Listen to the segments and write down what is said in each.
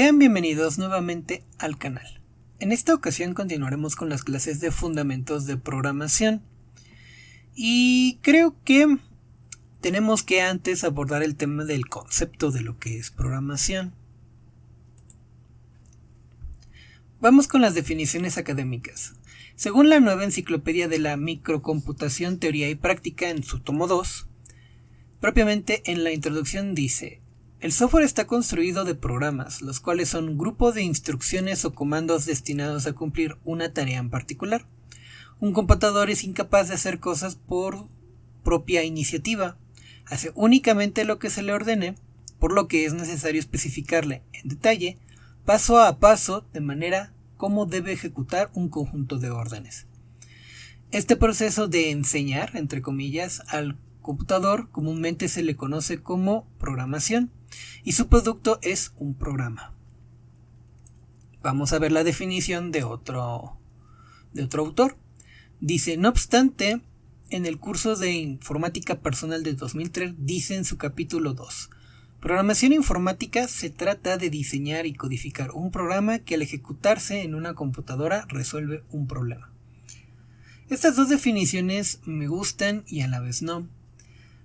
Sean bienvenidos nuevamente al canal. En esta ocasión continuaremos con las clases de fundamentos de programación. Y creo que tenemos que antes abordar el tema del concepto de lo que es programación. Vamos con las definiciones académicas. Según la nueva enciclopedia de la microcomputación, teoría y práctica en su tomo 2, propiamente en la introducción dice: el software está construido de programas, los cuales son un grupo de instrucciones o comandos destinados a cumplir una tarea en particular. Un computador es incapaz de hacer cosas por propia iniciativa, hace únicamente lo que se le ordene, por lo que es necesario especificarle en detalle, paso a paso, de manera como debe ejecutar un conjunto de órdenes. Este proceso de enseñar, entre comillas, al computador comúnmente se le conoce como programación y su producto es un programa. Vamos a ver la definición de otro autor. Dice: no obstante, en el curso de informática personal de 2003 dice en su capítulo 2: programación informática se trata de diseñar y codificar un programa que al ejecutarse en una computadora resuelve un problema. Estas dos definiciones me gustan y a la vez no.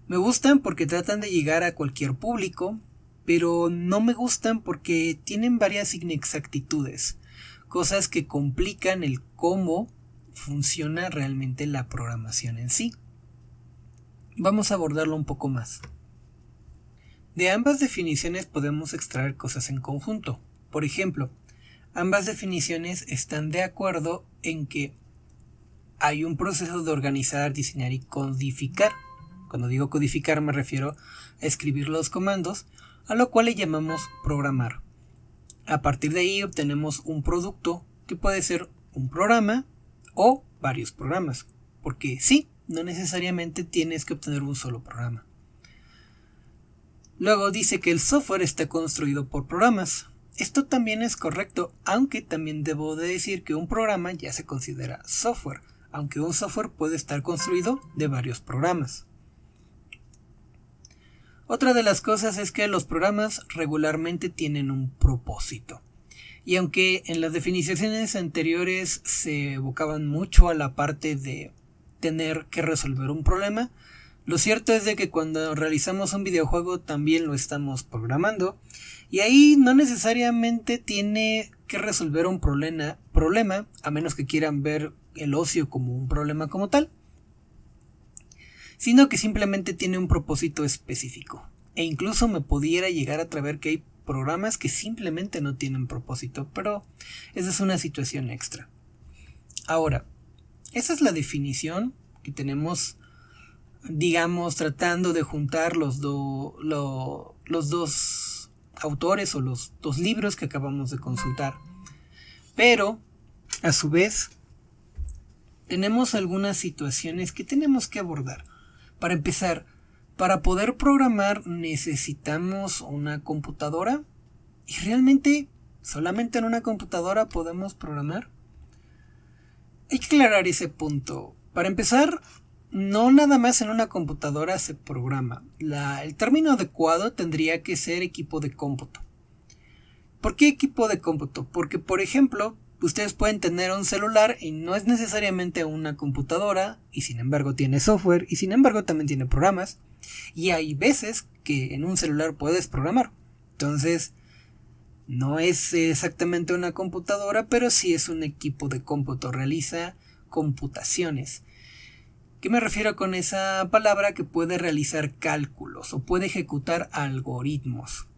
Me gustan porque tratan de llegar a cualquier público, pero no me gustan porque tienen varias inexactitudes, cosas que complican el cómo funciona realmente la programación en sí. Vamos a abordarlo un poco más. De ambas definiciones podemos extraer cosas en conjunto. Por ejemplo, ambas definiciones están de acuerdo en que hay un proceso de organizar, diseñar y codificar. Cuando digo codificar me refiero a escribir los comandos, a lo cual le llamamos programar. A partir de ahí obtenemos un producto que puede ser un programa o varios programas, porque sí, no necesariamente tienes que obtener un solo programa. Luego dice que el software está construido por programas. Esto también es correcto, aunque también debo de decir que un programa ya se considera software, aunque un software puede estar construido de varios programas. Otra de las cosas es que los programas regularmente tienen un propósito. Y aunque en las definiciones anteriores se evocaban mucho a la parte de tener que resolver un problema, lo cierto es de que cuando realizamos un videojuego también lo estamos programando, y ahí no necesariamente tiene que resolver un problema, a menos que quieran ver el ocio como un problema como tal, sino que simplemente tiene un propósito específico. E incluso me pudiera llegar a atrever que hay programas que simplemente no tienen propósito, pero esa es una situación extra. Ahora, esa es la definición que tenemos, digamos, tratando de juntar los dos autores o los dos libros que acabamos de consultar. Pero, a su vez, tenemos algunas situaciones que tenemos que abordar. Para empezar, para poder programar necesitamos una computadora. ¿Y realmente solamente en una computadora podemos programar? Hay que aclarar ese punto. Para empezar, no nada más en una computadora se programa. El término adecuado tendría que ser equipo de cómputo. ¿Por qué equipo de cómputo? Porque, por ejemplo, ustedes pueden tener un celular y no es necesariamente una computadora, y sin embargo tiene software, y sin embargo también tiene programas, y hay veces que en un celular puedes programar. Entonces, no es exactamente una computadora, pero sí es un equipo de cómputo, realiza computaciones. ¿Qué me refiero con esa palabra? Que puede realizar cálculos o puede ejecutar algoritmos.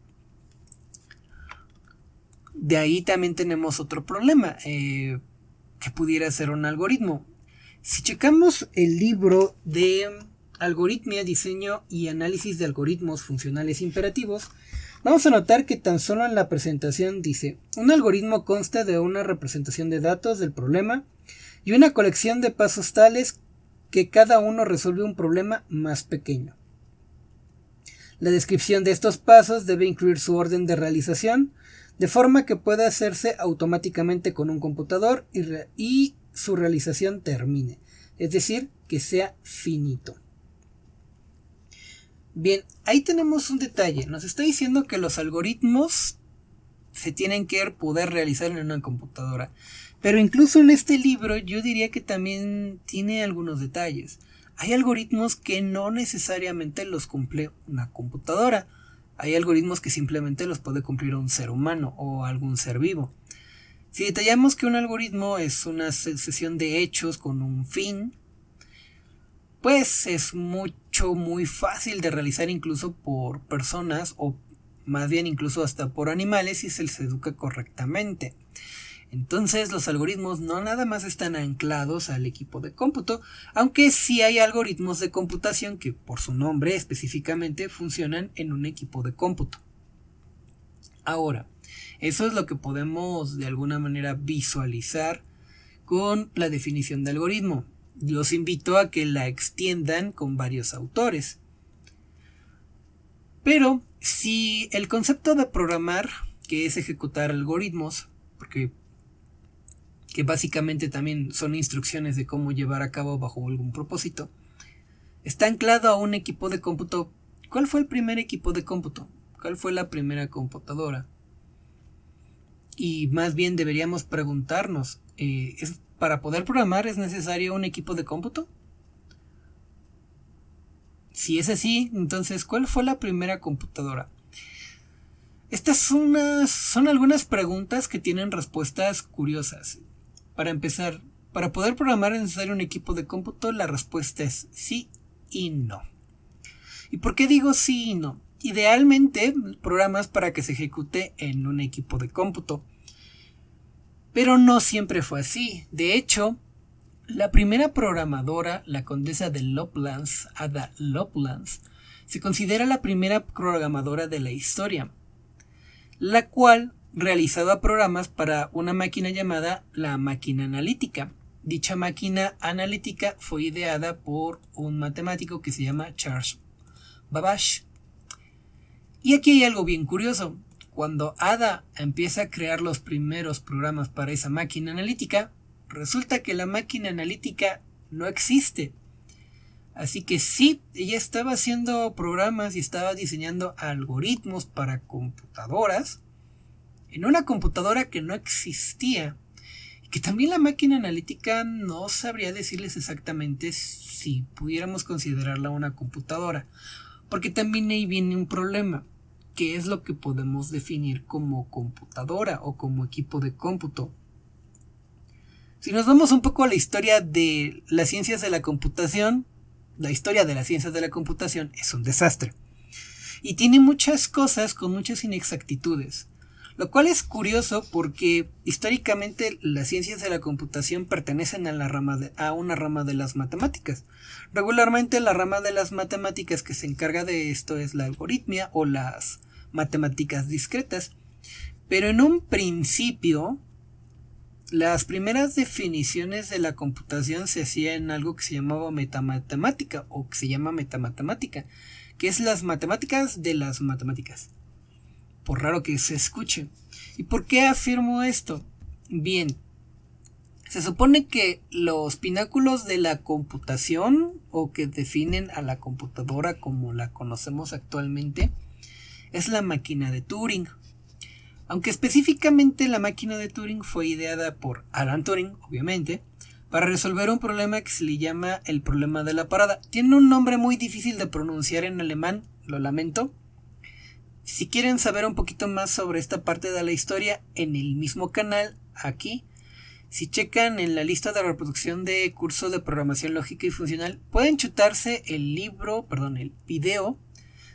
De ahí también tenemos otro problema, que pudiera ser un algoritmo. Si checamos el libro de Algoritmia, Diseño y Análisis de Algoritmos Funcionales Imperativos, vamos a notar que tan solo en la presentación dice: un algoritmo consta de una representación de datos del problema y una colección de pasos tales que cada uno resuelve un problema más pequeño. La descripción de estos pasos debe incluir su orden de realización, de forma que pueda hacerse automáticamente con un computador y su realización termine, es decir, que sea finito. Bien, ahí tenemos un detalle. Nos está diciendo que los algoritmos se tienen que poder realizar en una computadora. Pero incluso en este libro yo diría que también tiene algunos detalles. Hay algoritmos que no necesariamente los cumple una computadora. Hay algoritmos que simplemente los puede cumplir un ser humano o algún ser vivo. Si detallamos que un algoritmo es una sucesión de hechos con un fin, pues es muy fácil de realizar incluso por personas o más bien incluso hasta por animales si se les educa correctamente. Entonces los algoritmos no nada más están anclados al equipo de cómputo, aunque sí hay algoritmos de computación que por su nombre específicamente funcionan en un equipo de cómputo. Ahora, eso es lo que podemos de alguna manera visualizar con la definición de algoritmo. Los invito a que la extiendan con varios autores. Pero si el concepto de programar, que es ejecutar algoritmos, porque que básicamente también son instrucciones de cómo llevar a cabo bajo algún propósito, está anclado a un equipo de cómputo. ¿Cuál fue el primer equipo de cómputo? ¿Cuál fue la primera computadora? Y más bien deberíamos preguntarnos, ¿para poder programar es necesario un equipo de cómputo? Si es así, entonces, ¿cuál fue la primera computadora? Estas son algunas preguntas que tienen respuestas curiosas. Para empezar, para poder programar es necesario un equipo de cómputo. La respuesta es sí y no. ¿Y por qué digo sí y no? Idealmente programas para que se ejecute en un equipo de cómputo, pero no siempre fue así. De hecho, la primera programadora, la condesa de Lovelace, Ada Lovelace, se considera la primera programadora de la historia, la cual realizaba programas para una máquina llamada la máquina analítica. Dicha máquina analítica fue ideada por un matemático que se llama Charles Babbage. Y aquí hay algo bien curioso. Cuando Ada empieza a crear los primeros programas para esa máquina analítica, resulta que la máquina analítica no existe. Así que sí, ella estaba haciendo programas y estaba diseñando algoritmos para computadoras en una computadora que no existía. Y que también la máquina analítica no sabría decirles exactamente si pudiéramos considerarla una computadora. Porque también ahí viene un problema. ¿Qué es lo que podemos definir como computadora o como equipo de cómputo? Si nos vamos un poco a la historia de las ciencias de la computación, la historia de las ciencias de la computación es un desastre. Y tiene muchas cosas con muchas inexactitudes. Lo cual es curioso porque históricamente las ciencias de la computación pertenecen a una rama de las matemáticas. Regularmente la rama de las matemáticas que se encarga de esto es la algoritmia o las matemáticas discretas. Pero en un principio, las primeras definiciones de la computación se hacían en algo que se llamaba metamatemática o que se llama metamatemática, que es las matemáticas de las matemáticas. Por raro que se escuche. ¿Y por qué afirmo esto? Bien, se supone que los pináculos de la computación o que definen a la computadora como la conocemos actualmente es la máquina de Turing. Aunque específicamente la máquina de Turing fue ideada por Alan Turing, obviamente, para resolver un problema que se le llama el problema de la parada. Tiene un nombre muy difícil de pronunciar en alemán, lo lamento. Si quieren saber un poquito más sobre esta parte de la historia, en el mismo canal, aquí, si checan en la lista de reproducción de curso de programación lógica y funcional, pueden chutarse el video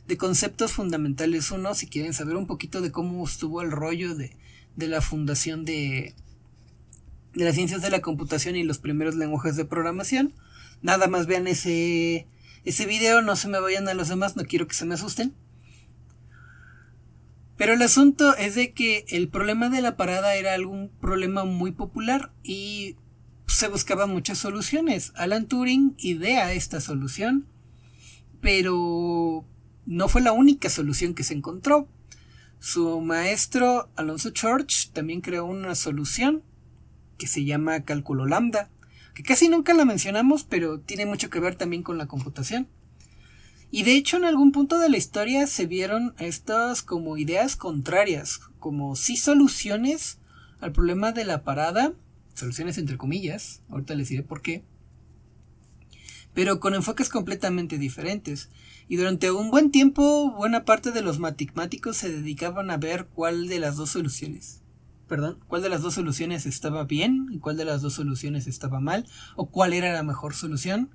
de conceptos fundamentales 1, si quieren saber un poquito de cómo estuvo el rollo de la fundación de las ciencias de la computación y los primeros lenguajes de programación. Nada más vean ese video, no se me vayan a los demás, no quiero que se me asusten. Pero el asunto es de que el problema de la parada era algún problema muy popular y se buscaban muchas soluciones. Alan Turing idea esta solución, pero no fue la única solución que se encontró. Su maestro Alonzo Church también creó una solución que se llama cálculo lambda, que casi nunca la mencionamos, pero tiene mucho que ver también con la computación. Y de hecho en algún punto de la historia se vieron estas como ideas contrarias, como sí soluciones al problema de la parada, soluciones entre comillas, ahorita les diré por qué, pero con enfoques completamente diferentes. Y durante un buen tiempo, buena parte de los matemáticos se dedicaban a ver cuál de las dos soluciones estaba bien y cuál de las dos soluciones estaba mal, o cuál era la mejor solución.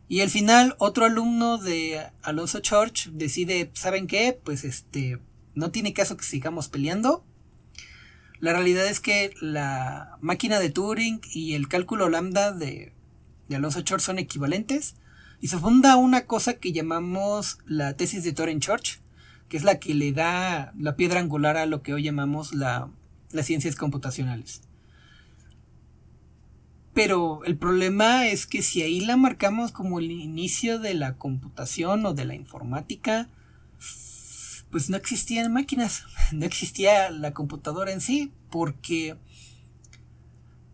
Y al final, otro alumno de Alonso Church decide, ¿saben qué? Pues no tiene caso que sigamos peleando. La realidad es que la máquina de Turing y el cálculo lambda de Alonso Church son equivalentes. Y se funda una cosa que llamamos la tesis de Turing-Church, que es la que le da la piedra angular a lo que hoy llamamos las ciencias computacionales. Pero el problema es que si ahí la marcamos como el inicio de la computación o de la informática, pues no existían máquinas, no existía la computadora en sí, porque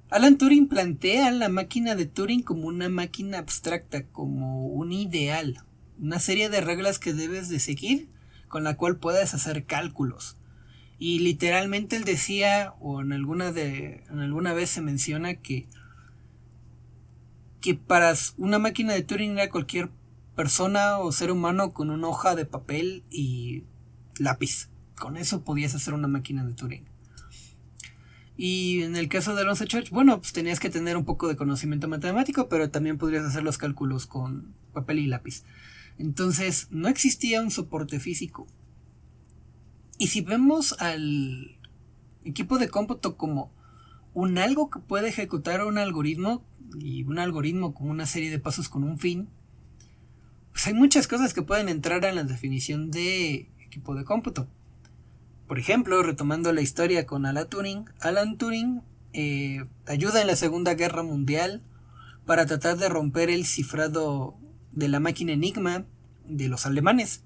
Alan Turing plantea la máquina de Turing como una máquina abstracta, como un ideal, una serie de reglas que debes de seguir con la cual puedes hacer cálculos. Y literalmente él decía, o en alguna vez se menciona que para una máquina de Turing era cualquier persona o ser humano con una hoja de papel y lápiz. Con eso podías hacer una máquina de Turing. Y en el caso de Alonso Church, bueno, pues tenías que tener un poco de conocimiento matemático, pero también podrías hacer los cálculos con papel y lápiz. Entonces, no existía un soporte físico. Y si vemos al equipo de cómputo como un algo que puede ejecutar un algoritmo, y un algoritmo como una serie de pasos con un fin, pues hay muchas cosas que pueden entrar en la definición de equipo de cómputo. Por ejemplo, retomando la historia con Alan Turing ayuda en la Segunda Guerra Mundial para tratar de romper el cifrado de la máquina Enigma de los alemanes.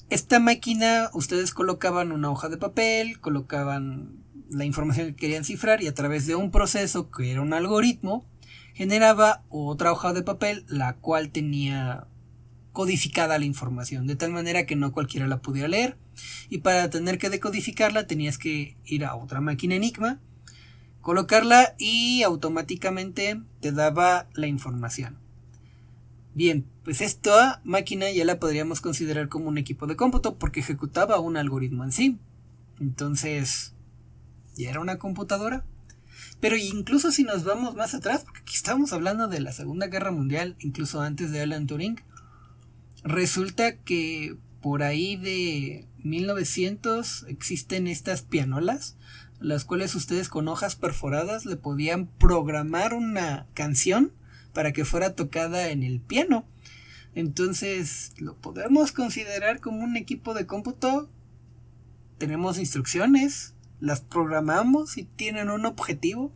Esta máquina, ustedes colocaban una hoja de papel, colocaban la información que querían cifrar y a través de un proceso que era un algoritmo, generaba otra hoja de papel la cual tenía codificada la información, de tal manera que no cualquiera la pudiera leer, y para tener que decodificarla tenías que ir a otra máquina Enigma, colocarla y automáticamente te daba la información. Bien, pues esta máquina ya la podríamos considerar como un equipo de cómputo porque ejecutaba un algoritmo en sí. Entonces, ¿ya era una computadora? Pero incluso si nos vamos más atrás, porque aquí estamos hablando de la Segunda Guerra Mundial, incluso antes de Alan Turing, resulta que por ahí de 1900 existen estas pianolas, las cuales ustedes con hojas perforadas le podían programar una canción para que fuera tocada en el piano. Entonces, ¿lo podemos considerar como un equipo de cómputo? Tenemos instrucciones, las programamos y tienen un objetivo.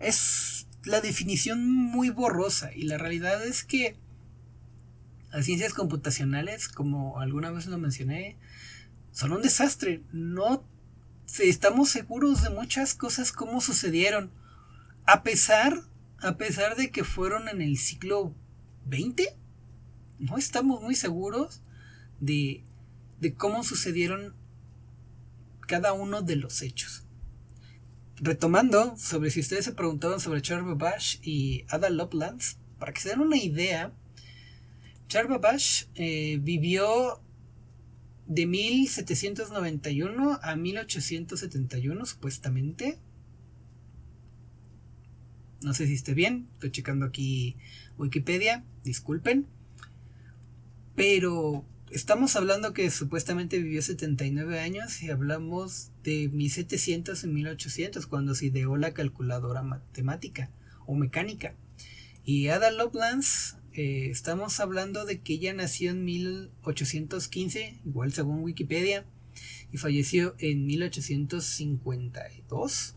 Es la definición muy borrosa y la realidad es que las ciencias computacionales, como alguna vez lo mencioné, son un desastre. No estamos seguros de muchas cosas como sucedieron. A pesar de que fueron en el siglo XX, no estamos muy seguros de cómo sucedieron cada uno de los hechos. Retomando, sobre si ustedes se preguntaban sobre Charles Babbage y Ada Lovelace, para que se den una idea, Charles Babbage vivió de 1791 a 1871 supuestamente. No sé si esté bien, estoy checando aquí Wikipedia, disculpen. Pero estamos hablando que supuestamente vivió 79 años y hablamos de 1700 y 1800 cuando se ideó la calculadora matemática o mecánica. Y Ada Lovelace, estamos hablando de que ella nació en 1815, igual según Wikipedia, y falleció en 1852.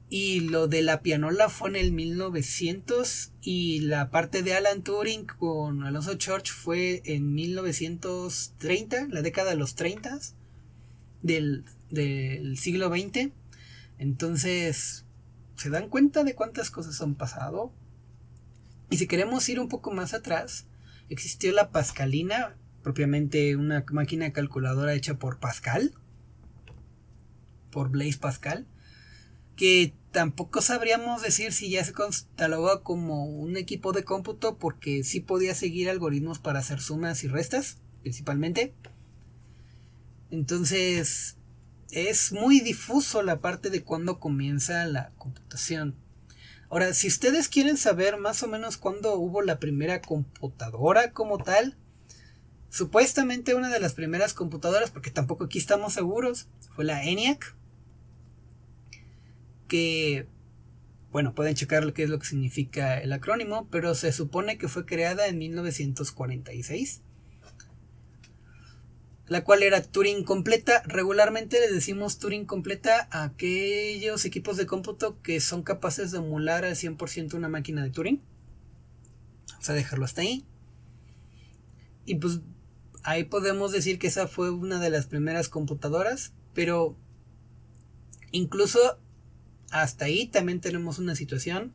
Y lo de la pianola fue en el 1900 y la parte de Alan Turing con Alonso Church fue en 1930, la década de los 30 del siglo XX. Entonces, ¿se dan cuenta de cuántas cosas han pasado? Y si queremos ir un poco más atrás, existió la Pascalina, propiamente una máquina calculadora hecha por Pascal, por Blaise Pascal, que tampoco sabríamos decir si ya se catalogaba como un equipo de cómputo, porque sí podía seguir algoritmos para hacer sumas y restas, principalmente. Entonces, es muy difuso la parte de cuándo comienza la computación. Ahora, si ustedes quieren saber más o menos cuándo hubo la primera computadora como tal, supuestamente una de las primeras computadoras, porque tampoco aquí estamos seguros, fue la ENIAC, que, bueno, pueden checar qué es lo que significa el acrónimo, pero se supone que fue creada en 1946, la cual era Turing completa. Regularmente le decimos Turing completa a aquellos equipos de cómputo que son capaces de emular al 100% una máquina de Turing. Vamos a dejarlo hasta ahí. Y pues ahí podemos decir que esa fue una de las primeras computadoras, pero incluso hasta ahí también tenemos una situación,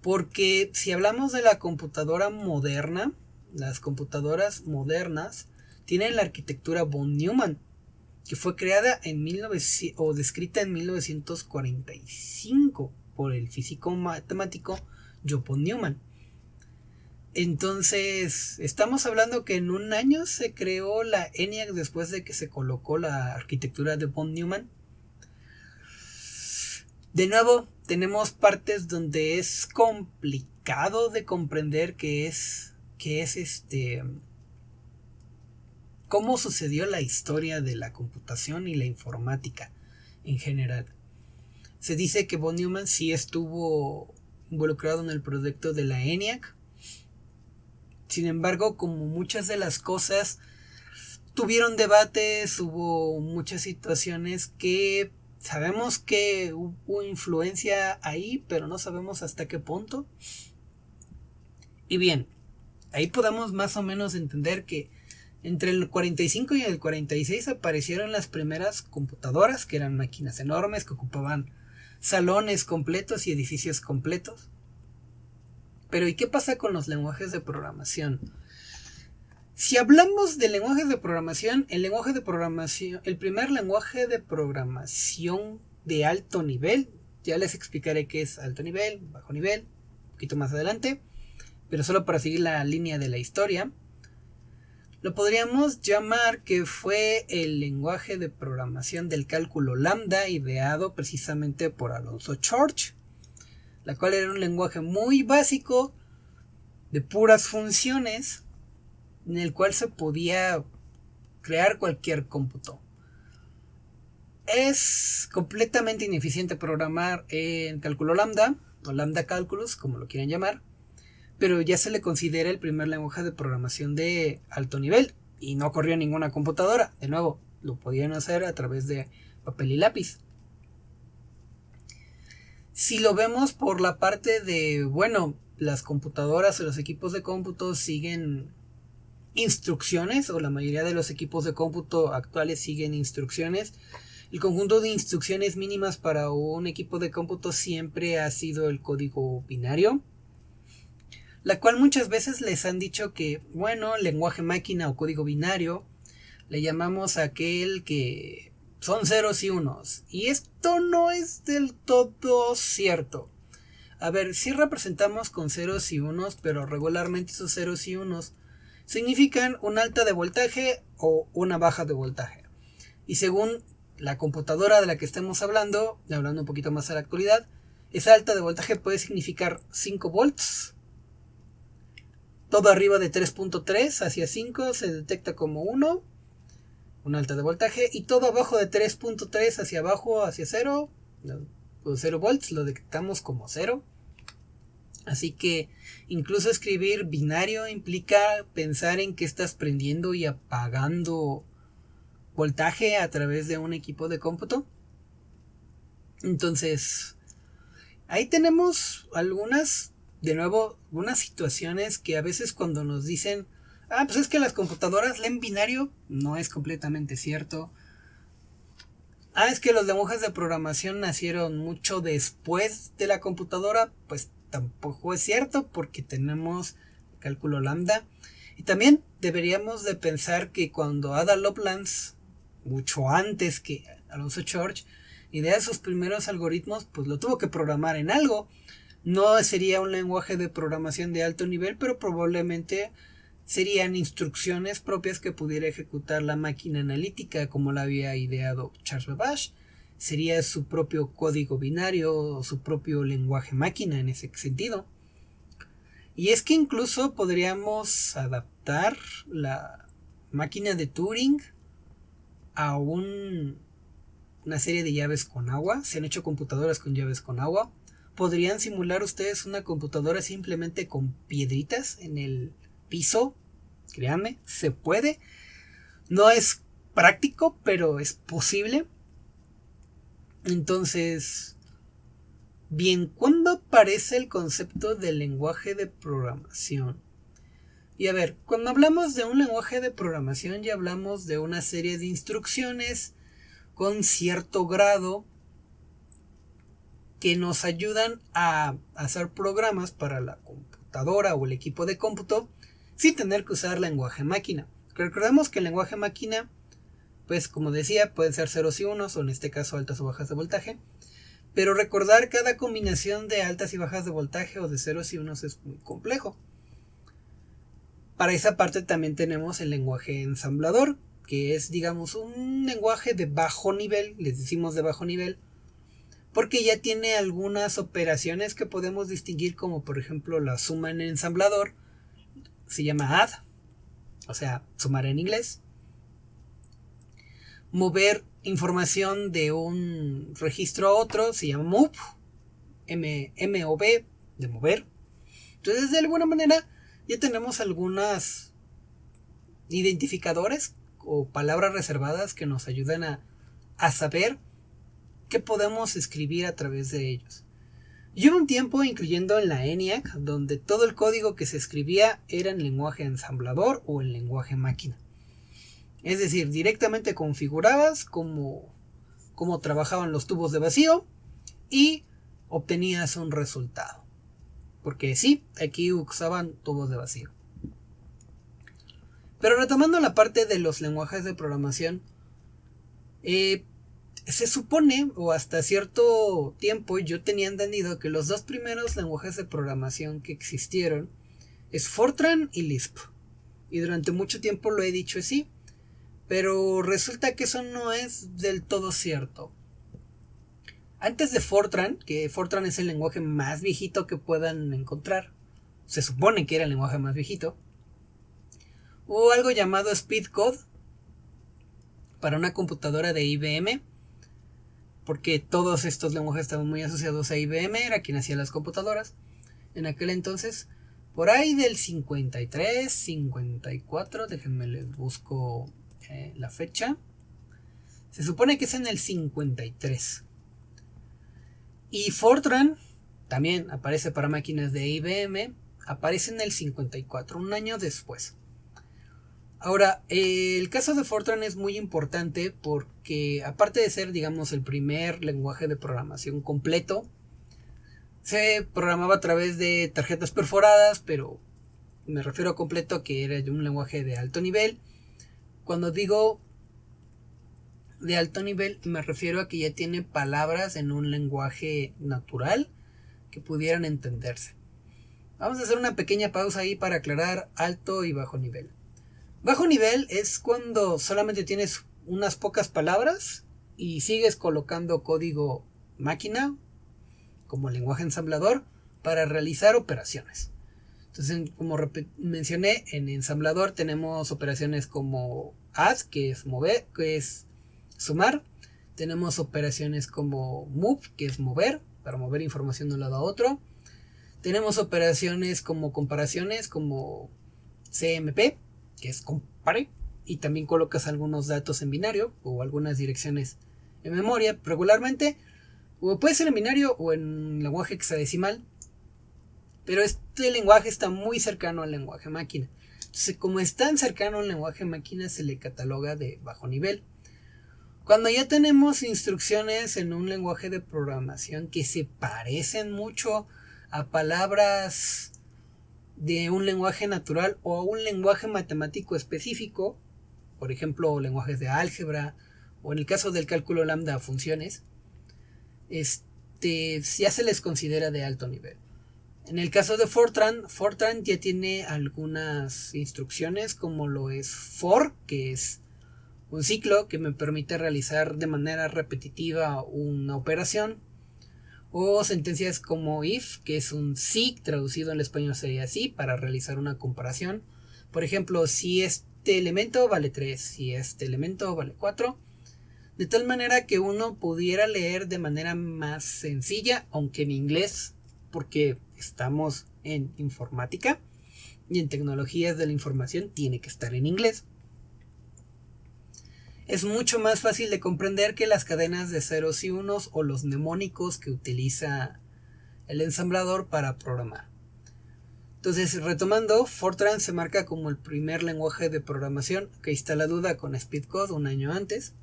porque si hablamos de la computadora moderna, las computadoras modernas tienen la arquitectura von Neumann, que fue creada en o descrita en 1945 por el físico matemático John von Neumann. Entonces, estamos hablando que en un año se creó la ENIAC después de que se colocó la arquitectura de von Neumann. De nuevo, tenemos partes donde es complicado de comprender cómo sucedió la historia de la computación y la informática en general. Se dice que von Neumann sí estuvo involucrado en el proyecto de la ENIAC. Sin embargo, como muchas de las cosas tuvieron debates, hubo muchas situaciones que sabemos que hubo influencia ahí, pero no sabemos hasta qué punto. Y bien, ahí podemos más o menos entender que entre el 45 y el 46 aparecieron las primeras computadoras, que eran máquinas enormes que ocupaban salones completos y edificios completos. Pero ¿y qué pasa con los lenguajes de programación? Si hablamos de lenguajes de programación, el primer lenguaje de programación de alto nivel, ya les explicaré qué es alto nivel, bajo nivel, un poquito más adelante, pero solo para seguir la línea de la historia, lo podríamos llamar que fue el lenguaje de programación del cálculo lambda, ideado precisamente por Alonzo Church, la cual era un lenguaje muy básico de puras funciones, en el cual se podía crear cualquier cómputo. Es completamente ineficiente programar en cálculo lambda, o lambda calculus, como lo quieran llamar, pero ya se le considera el primer lenguaje de programación de alto nivel, y no corría ninguna computadora. De nuevo, lo podían hacer a través de papel y lápiz. Si lo vemos por la parte de, bueno, las computadoras o los equipos de cómputo siguen instrucciones, o la mayoría de los equipos de cómputo actuales siguen instrucciones. El conjunto de instrucciones mínimas para un equipo de cómputo siempre ha sido el código binario, la cual muchas veces les han dicho que, bueno, lenguaje máquina o código binario le llamamos a aquel que son ceros y unos, y esto no es del todo cierto. A ver, sí representamos con ceros y unos, pero regularmente esos ceros y unos significan una alta de voltaje o una baja de voltaje. Y según la computadora de la que estemos hablando un poquito más a la actualidad, esa alta de voltaje puede significar 5 volts. Todo arriba de 3.3 hacia 5 se detecta como 1, una alta de voltaje, y todo abajo de 3.3 hacia abajo, hacia 0, 0 volts, lo detectamos como 0. Así que incluso escribir binario implica pensar en que estás prendiendo y apagando voltaje a través de un equipo de cómputo. Entonces, ahí tenemos algunas situaciones que a veces cuando nos dicen, pues es que las computadoras leen binario, no es completamente cierto. Es que los lenguajes de programación nacieron mucho después de la computadora, pues tampoco es cierto porque tenemos cálculo lambda. Y también deberíamos de pensar que cuando Ada Lovelace, mucho antes que Alonzo Church, idea sus primeros algoritmos, pues lo tuvo que programar en algo. No sería un lenguaje de programación de alto nivel, pero probablemente serían instrucciones propias que pudiera ejecutar la máquina analítica como la había ideado Charles Babbage. Sería su propio código binario o su propio lenguaje máquina en ese sentido. Y es que incluso podríamos adaptar la máquina de Turing a una serie de llaves con agua. Se han hecho computadoras con llaves con agua. ¿Podrían simular ustedes una computadora simplemente con piedritas en el piso? Créanme, se puede. No es práctico, pero es posible. Entonces, bien, ¿cuándo aparece el concepto del lenguaje de programación? Y a ver, cuando hablamos de un lenguaje de programación ya hablamos de una serie de instrucciones con cierto grado que nos ayudan a hacer programas para la computadora o el equipo de cómputo sin tener que usar lenguaje máquina. Recordemos que el lenguaje máquina, pues como decía, pueden ser ceros y unos o en este caso altas o bajas de voltaje. Pero recordar cada combinación de altas y bajas de voltaje o de ceros y unos es muy complejo. Para esa parte también tenemos el lenguaje ensamblador, que es digamos un lenguaje de bajo nivel, les decimos de bajo nivel, porque ya tiene algunas operaciones que podemos distinguir como por ejemplo la suma en ensamblador, se llama add, o sea, sumar en inglés. Mover información de un registro a otro se llama move, M-O-V, de mover. Entonces de alguna manera ya tenemos algunos identificadores o palabras reservadas que nos ayudan a saber qué podemos escribir a través de ellos. Y hubo un tiempo, incluyendo en la ENIAC, donde todo el código que se escribía era en lenguaje ensamblador o en lenguaje máquina. Es decir, directamente configurabas cómo trabajaban los tubos de vacío y obtenías un resultado. Porque sí, aquí usaban tubos de vacío. Pero retomando la parte de los lenguajes de programación, se supone, o hasta cierto tiempo yo tenía entendido que los dos primeros lenguajes de programación que existieron es Fortran y Lisp. Y durante mucho tiempo lo he dicho así. Pero resulta que eso no es del todo cierto. Antes de Fortran, que Fortran es el lenguaje más viejito que puedan encontrar, se supone que era el lenguaje más viejito, hubo algo llamado Speedcode para una computadora de IBM, porque todos estos lenguajes estaban muy asociados a IBM, era quien hacía las computadoras. En aquel entonces, por ahí del 53, 54, déjenme les busco la fecha. Se supone que es en el 53. Y Fortran también aparece para máquinas de IBM, aparece en el 54, un año después. Ahora, el caso de Fortran es muy importante porque aparte de ser, digamos, el primer lenguaje de programación completo, se programaba a través de tarjetas perforadas, pero me refiero a completo que era de un lenguaje de alto nivel. Cuando digo de alto nivel me refiero a que ya tiene palabras en un lenguaje natural que pudieran entenderse. Vamos a hacer una pequeña pausa ahí para aclarar alto y bajo nivel. Bajo nivel es cuando solamente tienes unas pocas palabras y sigues colocando código máquina como lenguaje ensamblador para realizar operaciones. Entonces, como mencioné, en ensamblador tenemos operaciones como add, que es mover, que es sumar. Tenemos operaciones como move, que es mover, para mover información de un lado a otro. Tenemos operaciones como comparaciones, como CMP, que es compare, y también colocas algunos datos en binario o algunas direcciones en memoria. Regularmente, o puede ser en binario o en lenguaje hexadecimal, pero este lenguaje está muy cercano al lenguaje máquina. Entonces, como es tan cercano al lenguaje máquina, se le cataloga de bajo nivel. Cuando ya tenemos instrucciones en un lenguaje de programación que se parecen mucho a palabras de un lenguaje natural o a un lenguaje matemático específico, por ejemplo, lenguajes de álgebra o en el caso del cálculo lambda funciones, ya se les considera de alto nivel. En el caso de Fortran, Fortran ya tiene algunas instrucciones como lo es for, que es un ciclo que me permite realizar de manera repetitiva una operación, o sentencias como if, que es un si, traducido en español sería así, para realizar una comparación. Por ejemplo, si este elemento vale 3, si este elemento vale 4, de tal manera que uno pudiera leer de manera más sencilla, aunque en inglés, porque estamos en informática y en tecnologías de la información tiene que estar en inglés. Es mucho más fácil de comprender que las cadenas de ceros y unos o los mnemónicos que utiliza el ensamblador para programar. Entonces, retomando, Fortran se marca como el primer lenguaje de programación, que está la duda con Speedcode un año antes.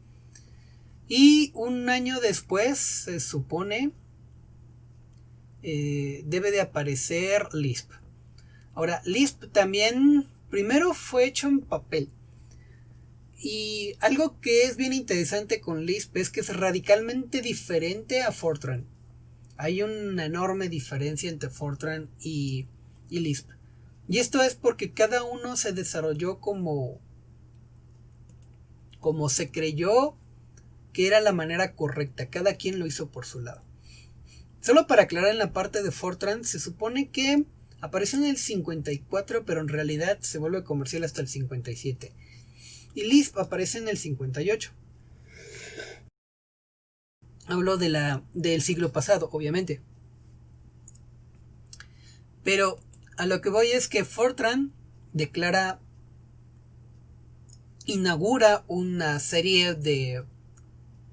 Y un año después, se supone, debe de aparecer Lisp. Ahora, Lisp también primero fue hecho en papel. Y algo que es bien interesante con Lisp es que es radicalmente diferente a Fortran. Hay una enorme diferencia entre Fortran y Lisp. Y esto es porque cada uno se desarrolló como se creyó que era la manera correcta. Cada quien lo hizo por su lado. Solo para aclarar, en la parte de Fortran se supone que apareció en el 54, pero en realidad se vuelve comercial hasta el 57. Y Lisp aparece en el 58. Hablo del siglo pasado, obviamente. Pero a lo que voy es que Fortran inaugura una serie de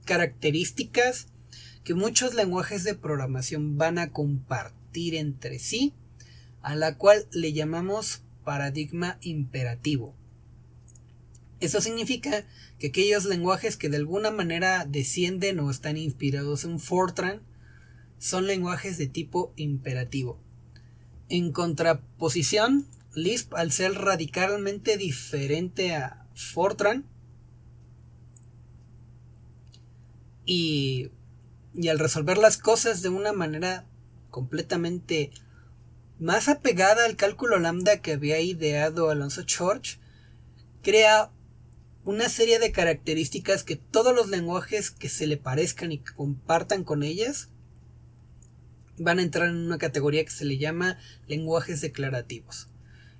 características que muchos lenguajes de programación van a compartir entre sí, a la cual le llamamos paradigma imperativo. Eso significa que aquellos lenguajes que de alguna manera descienden o están inspirados en Fortran son lenguajes de tipo imperativo. En contraposición, Lisp, al ser radicalmente diferente a Fortran y al resolver las cosas de una manera completamente más apegada al cálculo lambda que había ideado Alonzo George, crea una serie de características que todos los lenguajes que se le parezcan y que compartan con ellas van a entrar en una categoría que se le llama lenguajes declarativos.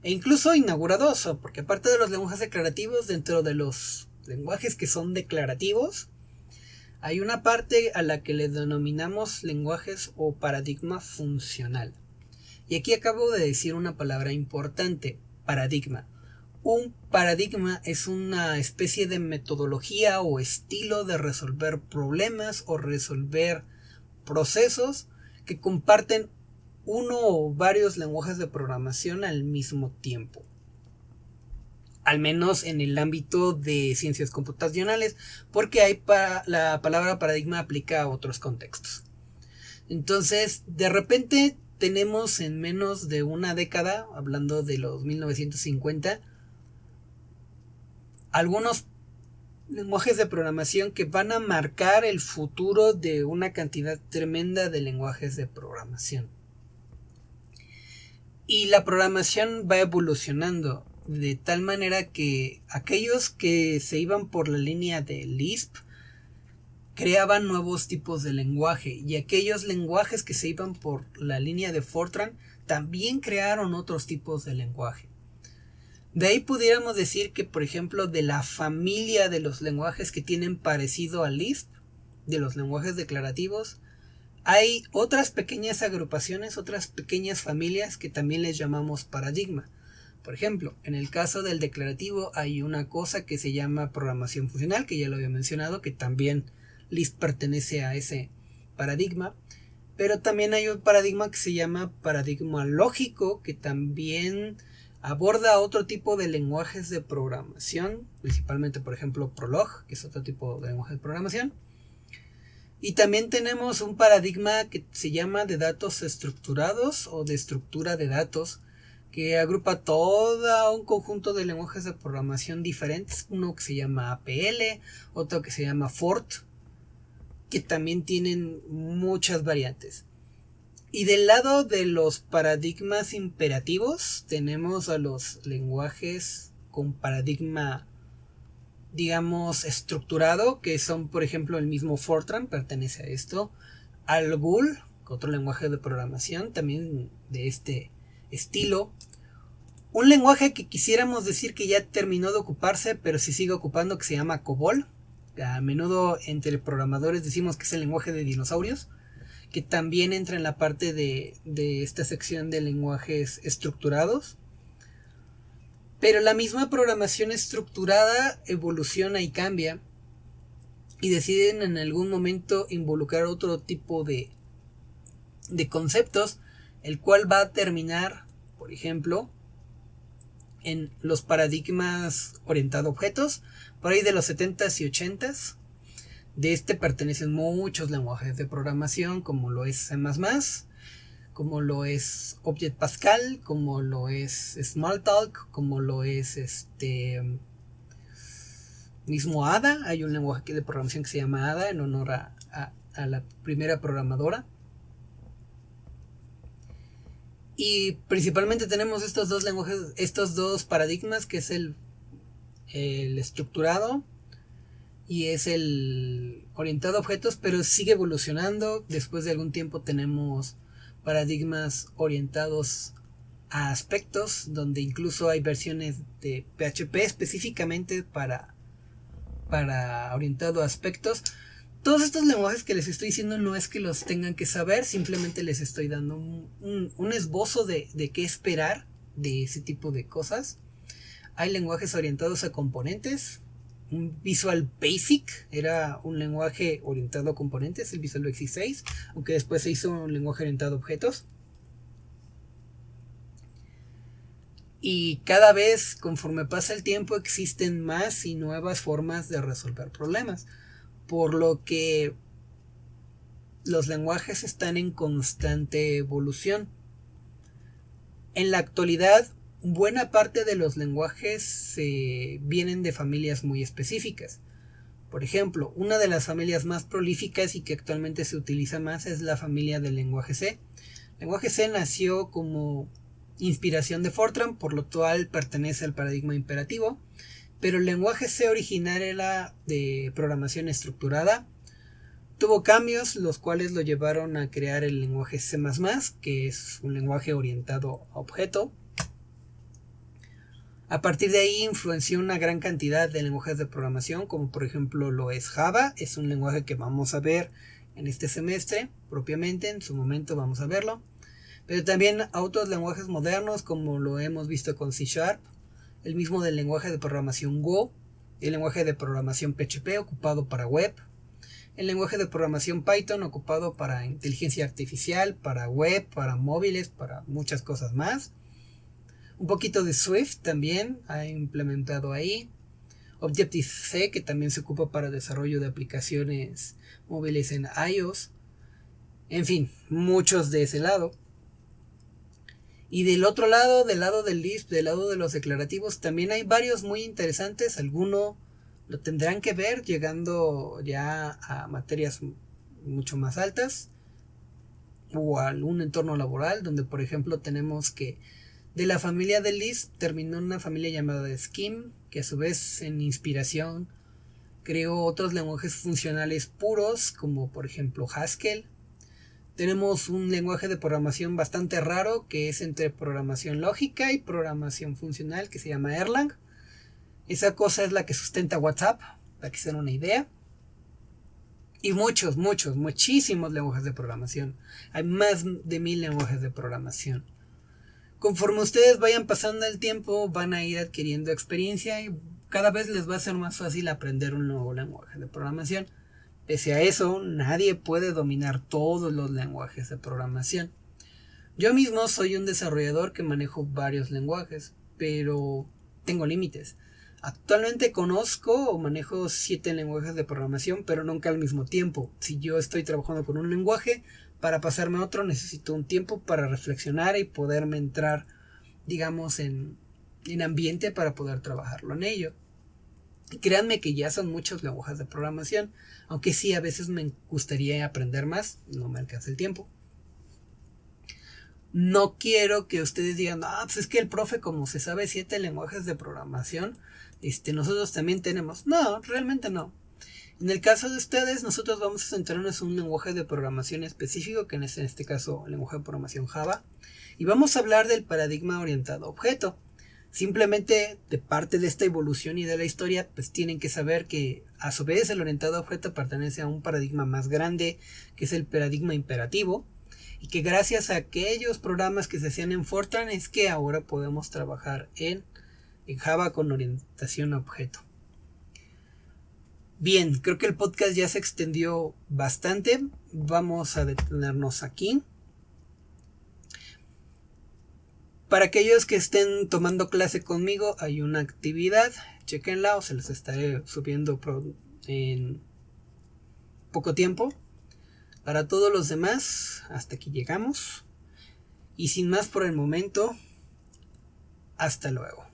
E incluso inaugura dos, porque aparte de los lenguajes declarativos, dentro de los lenguajes que son declarativos, hay una parte a la que le denominamos lenguajes o paradigma funcional. Y aquí acabo de decir una palabra importante, paradigma. Un paradigma es una especie de metodología o estilo de resolver problemas o resolver procesos que comparten uno o varios lenguajes de programación al mismo tiempo. Al menos en el ámbito de ciencias computacionales, porque la palabra paradigma aplica a otros contextos. Entonces, de repente tenemos en menos de una década, hablando de los 1950, algunos lenguajes de programación que van a marcar el futuro de una cantidad tremenda de lenguajes de programación. Y la programación va evolucionando de tal manera que aquellos que se iban por la línea de Lisp creaban nuevos tipos de lenguaje, y aquellos lenguajes que se iban por la línea de Fortran también crearon otros tipos de lenguaje. De ahí pudiéramos decir que, por ejemplo, de la familia de los lenguajes que tienen parecido a Lisp, de los lenguajes declarativos, hay otras pequeñas agrupaciones, otras pequeñas familias que también les llamamos paradigma. Por ejemplo, en el caso del declarativo hay una cosa que se llama programación funcional, que ya lo había mencionado, que también Lisp pertenece a ese paradigma. Pero también hay un paradigma que se llama paradigma lógico, que también aborda otro tipo de lenguajes de programación, principalmente, por ejemplo, Prolog, que es otro tipo de lenguaje de programación. Y también tenemos un paradigma que se llama de datos estructurados o de estructura de datos, que agrupa todo un conjunto de lenguajes de programación diferentes, uno que se llama APL, otro que se llama Fort, que también tienen muchas variantes. Y del lado de los paradigmas imperativos tenemos a los lenguajes con paradigma, digamos, estructurado, que son por ejemplo el mismo Fortran, pertenece a esto, Algol, otro lenguaje de programación también de este estilo, un lenguaje que quisiéramos decir que ya terminó de ocuparse pero se sigue ocupando, que se llama COBOL. A menudo entre programadores decimos que es el lenguaje de dinosaurios, que también entra en la parte de esta sección de lenguajes estructurados. Pero la misma programación estructurada evoluciona y cambia, y deciden en algún momento involucrar otro tipo de conceptos, el cual va a terminar, por ejemplo, en los paradigmas orientados a objetos, por ahí de los 70s y 80s. De este pertenecen muchos lenguajes de programación, como lo es C++, como lo es Object Pascal, como lo es Smalltalk, como lo es mismo Ada. Hay un lenguaje de programación que se llama Ada en honor a la primera programadora. Y principalmente tenemos estos dos lenguajes, estos dos paradigmas, que es el estructurado y es el orientado a objetos, pero sigue evolucionando. Después de algún tiempo tenemos paradigmas orientados a aspectos, donde incluso hay versiones de PHP específicamente para orientado a aspectos. Todos estos lenguajes que les estoy diciendo no es que los tengan que saber, simplemente les estoy dando un esbozo de qué esperar de ese tipo de cosas. Hay lenguajes orientados a componentes. Un Visual Basic era un lenguaje orientado a componentes, el Visual Basic 6, aunque después se hizo un lenguaje orientado a objetos. Y cada vez, conforme pasa el tiempo, existen más y nuevas formas de resolver problemas, por lo que los lenguajes están en constante evolución. En la actualidad, buena parte de los lenguajes vienen de familias muy específicas. Por ejemplo, una de las familias más prolíficas y que actualmente se utiliza más es la familia del lenguaje C. El lenguaje C nació como inspiración de Fortran, por lo cual pertenece al paradigma imperativo, pero el lenguaje C original era de programación estructurada. Tuvo cambios, los cuales lo llevaron a crear el lenguaje C++, que es un lenguaje orientado a objeto. A partir de ahí influenció una gran cantidad de lenguajes de programación, como por ejemplo lo es Java. Es un lenguaje que vamos a ver en este semestre propiamente, en su momento vamos a verlo. Pero también a otros lenguajes modernos, como lo hemos visto con C#, el mismo del lenguaje de programación Go, el lenguaje de programación PHP ocupado para web, el lenguaje de programación Python ocupado para inteligencia artificial, para web, para móviles, para muchas cosas más. Un poquito de Swift también ha implementado ahí. Objective-C, que también se ocupa para desarrollo de aplicaciones móviles en iOS. En fin, muchos de ese lado. Y del otro lado, del lado del Lisp, del lado de los declarativos, también hay varios muy interesantes. Alguno lo tendrán que ver llegando ya a materias mucho más altas o a algún entorno laboral, donde por ejemplo tenemos que de la familia del Lisp terminó una familia llamada Scheme, que a su vez en inspiración creó otros lenguajes funcionales puros, como por ejemplo Haskell. Tenemos un lenguaje de programación bastante raro, que es entre programación lógica y programación funcional, que se llama Erlang. Esa cosa es la que sustenta WhatsApp, para que se den una idea. Y muchísimos lenguajes de programación. Hay más de 1000 lenguajes de programación. Conforme ustedes vayan pasando el tiempo, van a ir adquiriendo experiencia y cada vez les va a ser más fácil aprender un nuevo lenguaje de programación. Pese a eso, nadie puede dominar todos los lenguajes de programación. Yo mismo soy un desarrollador que manejo varios lenguajes, pero tengo límites. Actualmente conozco o manejo 7 lenguajes de programación, pero nunca al mismo tiempo. Si yo estoy trabajando con un lenguaje, para pasarme a otro necesito un tiempo para reflexionar y poderme entrar, digamos, en ambiente para poder trabajarlo en ello. Y créanme que ya son muchos lenguajes de programación, aunque sí a veces me gustaría aprender más, no me alcanza el tiempo. No quiero que ustedes digan, pues es que el profe como se sabe 7 lenguajes de programación, nosotros también tenemos. No, realmente no. En el caso de ustedes, nosotros vamos a centrarnos en un lenguaje de programación específico, que es en este caso el lenguaje de programación Java, y vamos a hablar del paradigma orientado a objeto. Simplemente de parte de esta evolución y de la historia, pues tienen que saber que a su vez el orientado a objeto pertenece a un paradigma más grande, que es el paradigma imperativo, y que gracias a aquellos programas que se hacían en Fortran es que ahora podemos trabajar en Java con orientación a objeto. Bien, creo que el podcast ya se extendió bastante. Vamos a detenernos aquí. Para aquellos que estén tomando clase conmigo, hay una actividad. Chequenla o se las estaré subiendo en poco tiempo. Para todos los demás, hasta aquí llegamos. Y sin más por el momento, hasta luego.